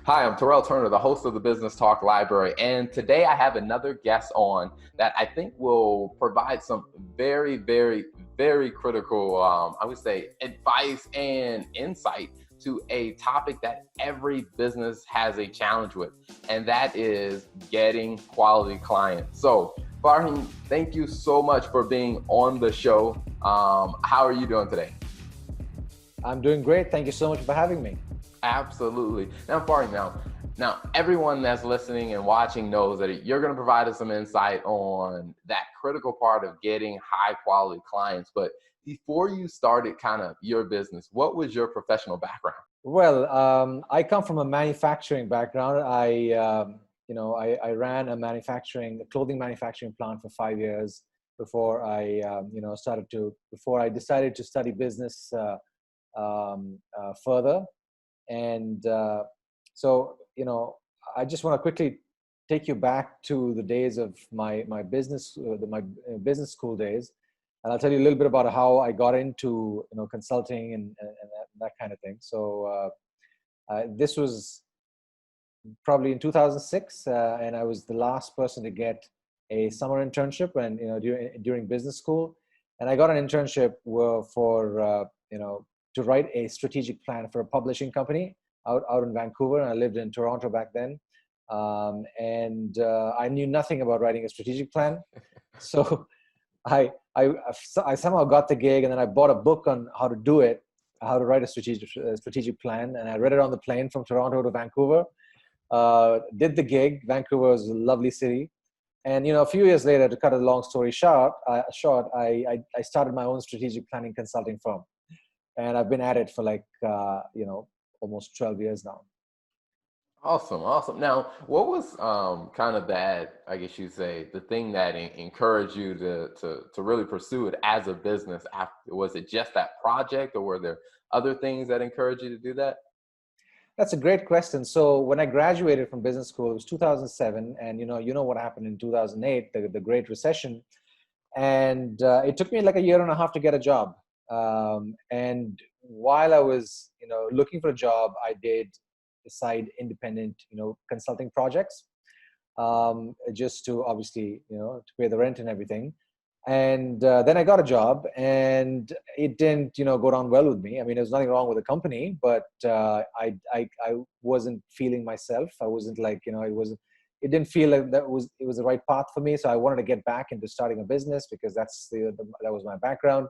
Hi, I'm Terrell Turner, the host of the Business Talk Library, and today I have another guest on that I think will provide some very, very, very critical, I would say, advice and insight to a topic that every business has a challenge with, and that is getting quality clients. So, Faheem, thank you so much for being on the show. How are you doing today? I'm doing great. Thank you so much for having me. Absolutely. Now, Farid, now everyone that's listening and watching knows that you're going to provide us some insight on that critical part of getting high quality clients. But before you started kind of your business, what was your professional background? Well, I come from a manufacturing background. I ran a clothing manufacturing plant for 5 years before before I decided to study business further. And I just want to quickly take you back to the days of my business school days, and I'll tell you a little bit about how I got into consulting and that kind of thing. This was probably in 2006, and I was the last person to get a summer internship, and during business school, and I got an internship to write a strategic plan for a publishing company out in Vancouver. And I lived in Toronto back then. I knew nothing about writing a strategic plan. So I somehow got the gig, and then I bought a book on how to do it, how to write a strategic plan. And I read it on the plane from Toronto to Vancouver, did the gig. Vancouver was a lovely city. And, a few years later, to cut a long story short, I started my own strategic planning consulting firm. And I've been at it for almost 12 years now. Awesome, awesome. Now, what was kind of that, I guess you'd say, the thing that encouraged you to really pursue it as a business after? Was it just that project, or were there other things that encouraged you to do that? That's a great question. So when I graduated from business school, it was 2007, and you know what happened in 2008, the Great Recession, and it took me like a year and a half to get a job. And while I was, looking for a job, I did side independent, consulting projects, just to obviously, to pay the rent and everything. And then I got a job, and it didn't, go down well with me. I mean, there's nothing wrong with the company, but I wasn't feeling myself. I wasn't like, it didn't feel like it was the right path for me. So I wanted to get back into starting a business, because that was my background.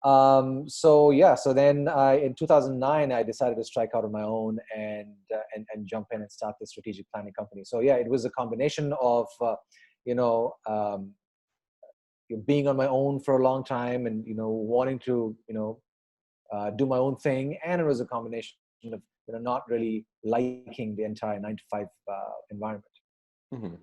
So then in 2009, I decided to strike out on my own and jump in and start the strategic planning company. So yeah, it was a combination of, being on my own for a long time, and, wanting to, do my own thing. And it was a combination of, not really liking the entire 9 to 5 environment. Mhm.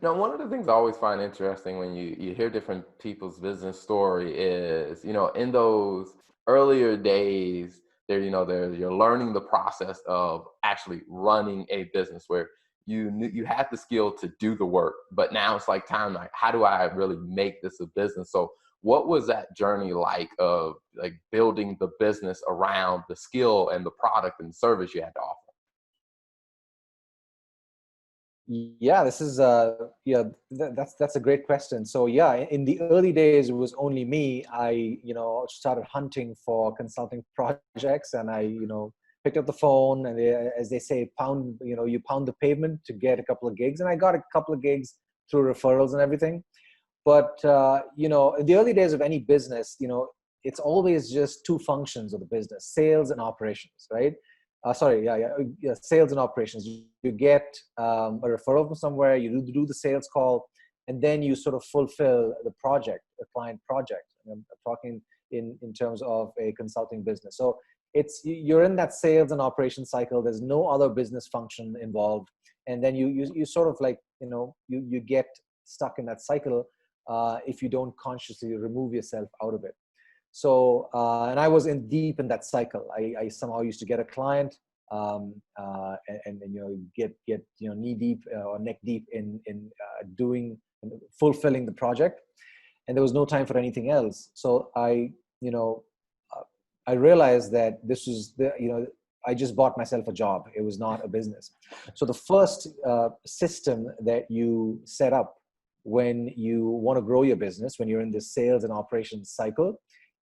Now, one of the things I always find interesting when you hear different people's business story is, in those earlier days, you're learning the process of actually running a business where you had the skill to do the work, but now it's like time, like, how do I really make this a business? So what was that journey like of like building the business around the skill and the product and service you had to offer? Yeah, this is that's a great question. So yeah, in the early days, it was only me. I started hunting for consulting projects, and I picked up the phone, and as they say, you pound the pavement to get a couple of gigs, and I got a couple of gigs through referrals and everything. But in the early days of any business, it's always just two functions of the business: sales and operations, right? Sales and operations. You get a referral from somewhere, you do the sales call, and then you sort of fulfill the project, the client project. I'm talking in terms of a consulting business. So you're in that sales and operations cycle. There's no other business function involved, and then you sort of like you get stuck in that cycle if you don't consciously remove yourself out of it. So, and I was deep in that cycle. I somehow used to get a client, and get knee deep or neck deep in doing, fulfilling the project, and there was no time for anything else. So I realized that this was I just bought myself a job. It was not a business. So the first system that you set up when you want to grow your business, when you're in the sales and operations cycle,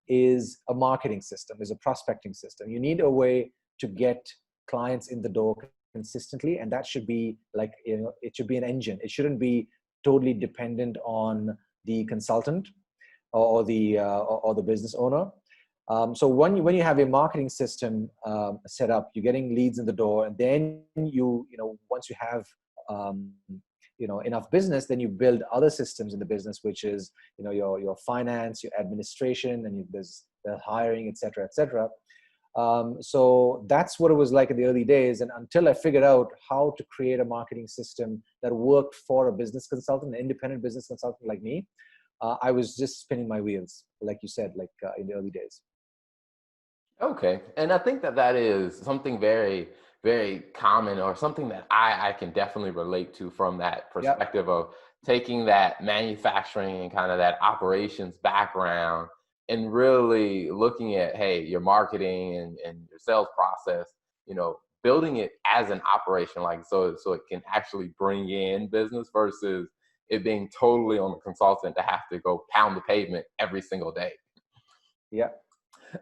is a marketing system, is a prospecting system. You need a way to get clients in the door consistently, and that should be like, it should be an engine. It shouldn't be totally dependent on the consultant or the business owner. So when you have a marketing system set up, you're getting leads in the door, and then once you have enough business, then you build other systems in the business, which is your finance, your administration, and there's the hiring, etc., etc. So that's what it was like in the early days. And until I figured out how to create a marketing system that worked for a business consultant, an independent business consultant like me, I was just spinning my wheels, like you said, in the early days. Okay. And I think that that is something very, very common, or something that I can definitely relate to from that Yeah, perspective of taking that manufacturing and kind of that operations background and really looking at, hey, your marketing and your sales process, building it as an operation, like so it can actually bring in business versus it being totally on the consultant to have to go pound the pavement every single day. yeah.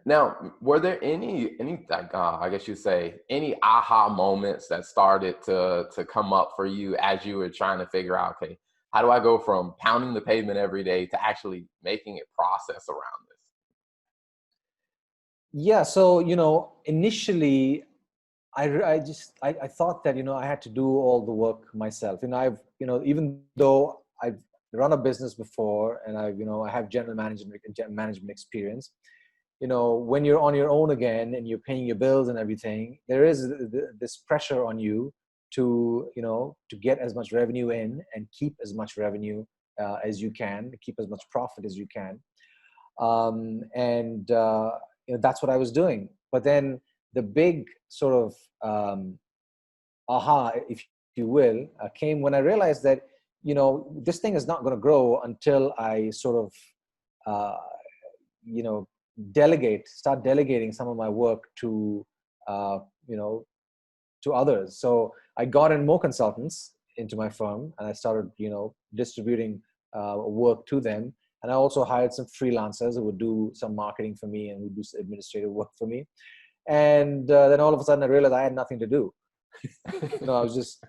Now, were there any like I guess you say any aha moments that started to come up for you as you were trying to figure out, okay, how do I go from pounding the pavement every day to actually making it process around this? Yeah, so initially I thought that I had to do all the work myself. I've even though I've run a business before, and I have general management experience. When you're on your own again and you're paying your bills and everything, there is this pressure on you to get as much revenue in and keep as much revenue as you can, keep as much profit as you can. And that's what I was doing. But then the big sort of aha, if you will, came when I realized that this thing is not going to grow until I sort of uh, you know start delegating some of my work to uh, you know to others. So I got in more consultants into my firm, and I started distributing work to them. And I also hired some freelancers who would do some marketing for me and would do administrative work for me. And then all of a sudden I realized I had nothing to do. I was just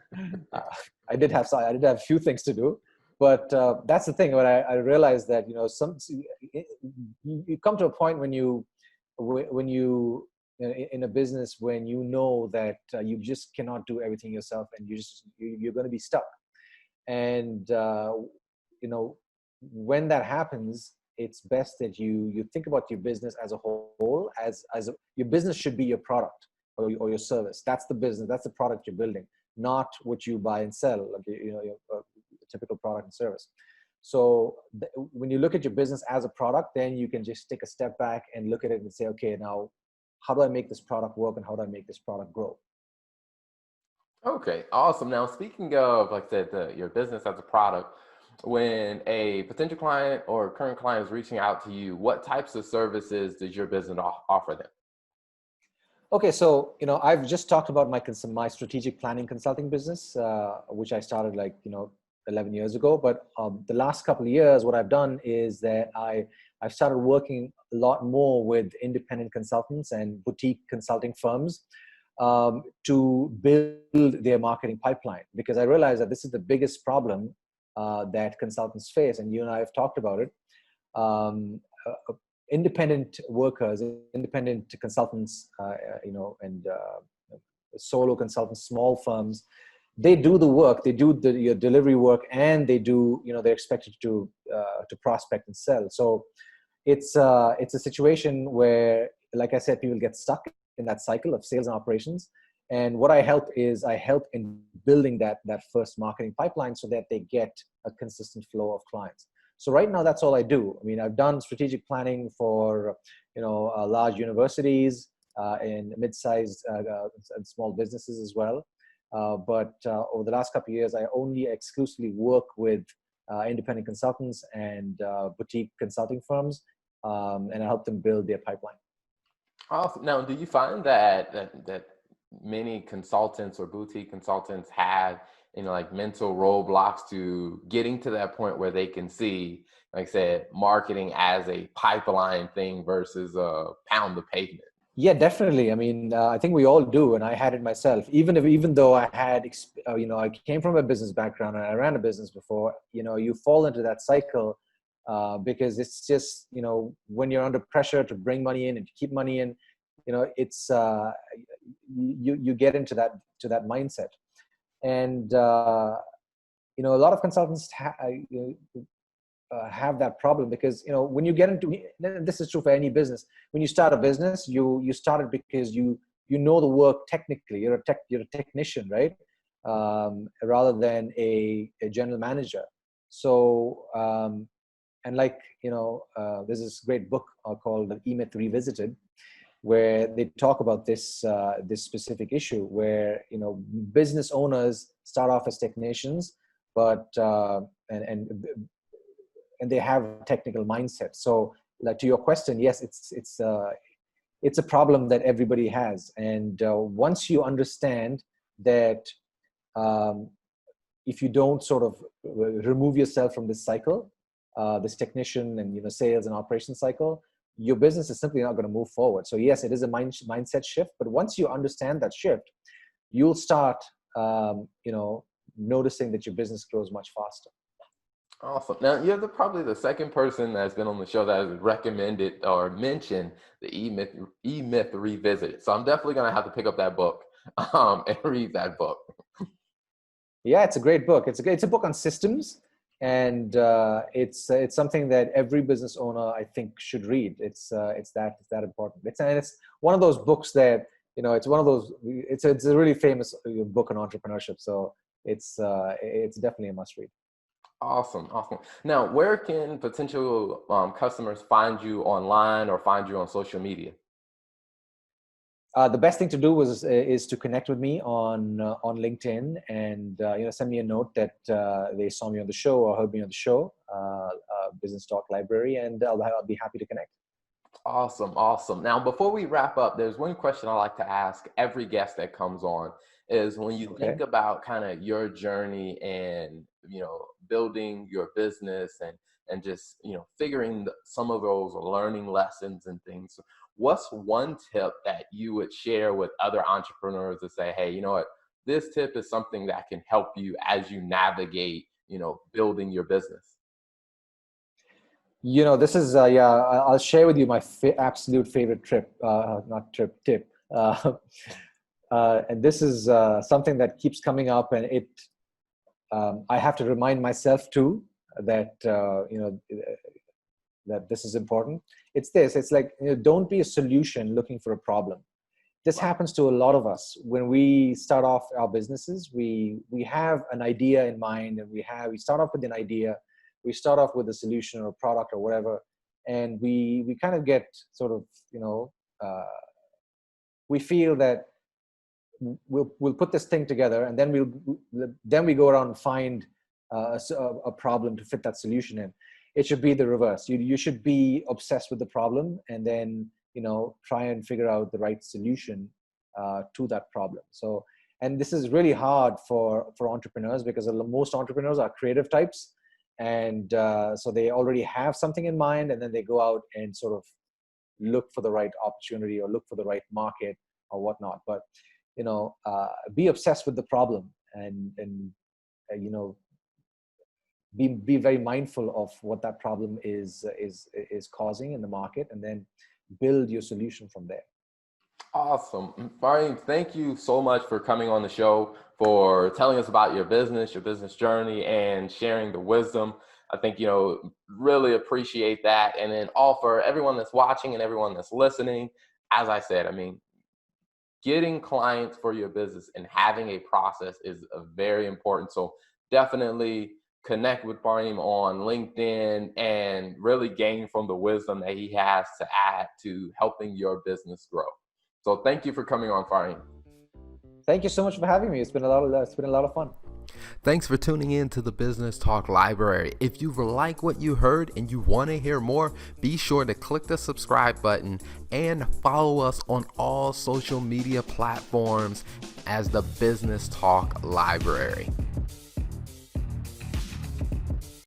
uh, I did have a few things to do. But that's the thing. When I realized that you come to a point when you in a business, when that you just cannot do everything yourself, and you're going to be stuck. And you know when that happens, it's best that you think about your business as a whole. Your business should be your product, or your service. That's the business, that's the product you're building, not what you buy and sell, like your typical product and service. So when you look at your business as a product, then you can just take a step back and look at it and say, okay, now how do I make this product work, and how do I make this product grow? Okay, awesome. Now, speaking of, like I said, your business as a product, when a potential client or current client is reaching out to you, what types of services does your business offer them? Okay, so I've just talked about my strategic planning consulting business, which I started 11 years ago. But the last couple of years, what I've done is that I've started working a lot more with independent consultants and boutique consulting firms to build their marketing pipeline, because I realize that this is the biggest problem that consultants face, and you and I have talked about it. Independent workers, independent consultants, and solo consultants, small firms, they do the work, they do your delivery work, and they're expected to prospect and sell. So it's a situation where, like I said, people get stuck in that cycle of sales and operations. And what I help in building that first marketing pipeline so that they get a consistent flow of clients. So right now, that's all I do. I mean, I've done strategic planning for large universities and mid-sized and small businesses as well. But over the last couple of years, I only exclusively work with independent consultants and boutique consulting firms, and I help them build their pipeline. Awesome. Now, do you find that many consultants or boutique consultants have, like mental roadblocks to getting to that point where they can see, like I said, marketing as a pipeline thing versus a pound the pavement. Yeah, definitely. I mean, I think we all do, and I had it myself. Even though I had, I came from a business background and I ran a business before. You fall into that cycle because it's just, when you're under pressure to bring money in and to keep money in, it's you get into that mindset, and a lot of consultants have that problem because when you get into, this is true for any business. When you start a business, you start it because you know the work technically. You're a technician, right? Rather than a general manager. So and there's this great book called The E-Myth Revisited, where they talk about this specific issue, where business owners start off as technicians, but and they have a technical mindset. So, like, to your question, yes, it's a problem that everybody has. And once you understand that, if you don't sort of remove yourself from this cycle, this technician and sales and operation cycle, your business is simply not going to move forward. So yes, it is a mindset shift. But once you understand that shift, you'll start noticing that your business grows much faster. Awesome. Now, you're probably the second person that's been on the show that has recommended or mentioned the E-Myth Revisited. So I'm definitely going to have to pick up that book and read that book. Yeah, it's a great book. It's a book on systems, and it's something that every business owner, I think, should read. It's that important. It's one of those books that it's one of those. It's a really famous book on entrepreneurship. So it's definitely a must read. Awesome. Awesome. Now, where can potential customers find you online or find you on social media? The best thing to do is to connect with me on LinkedIn, and send me a note that they saw me on the show or heard me on the show, Business Talk Library, and I'll be happy to connect. Awesome, awesome. Now, before we wrap up, there's one question I like to ask every guest that comes on is when you think Okay. about kind of your journey and, building your business and just, figuring some of those learning lessons and things. What's one tip that you would share with other entrepreneurs to say, hey, you know what, this tip is something that can help you as you navigate, building your business? This is yeah. I'll share with you my absolute favorite not tip. And this is something that keeps coming up, and I have to remind myself too that that this is important. It's like, don't be a solution looking for a problem. This happens to a lot of us when we start off our businesses. We have an idea in mind, and we start off with an idea. We start off with a solution or a product or whatever, and we kind of get sort of we feel that we'll put this thing together, and then we go around and find a problem to fit that solution in. It should be the reverse. You should be obsessed with the problem, and then try and figure out the right solution to that problem. So, and this is really hard for entrepreneurs, because most entrepreneurs are creative types, and so they already have something in mind, and then they go out and sort of look for the right opportunity or look for the right market or whatnot. But be obsessed with the problem, and be very mindful of what that problem is causing in the market, and then build your solution from there. Awesome. Faheem, thank you so much for coming on the show, for telling us about your business journey, and sharing the wisdom. I think, really appreciate that. And then all for everyone that's watching and everyone that's listening, as I said, I mean, getting clients for your business and having a process is very important. So definitely connect with Faheem on LinkedIn and really gain from the wisdom that he has to add to helping your business grow. So thank you for coming on, Faheem. Thank you so much for having me. It's been a lot of fun. Thanks for tuning in to the Business Talk Library. If you like what you heard and you want to hear more, be sure to click the subscribe button and follow us on all social media platforms as the Business Talk Library.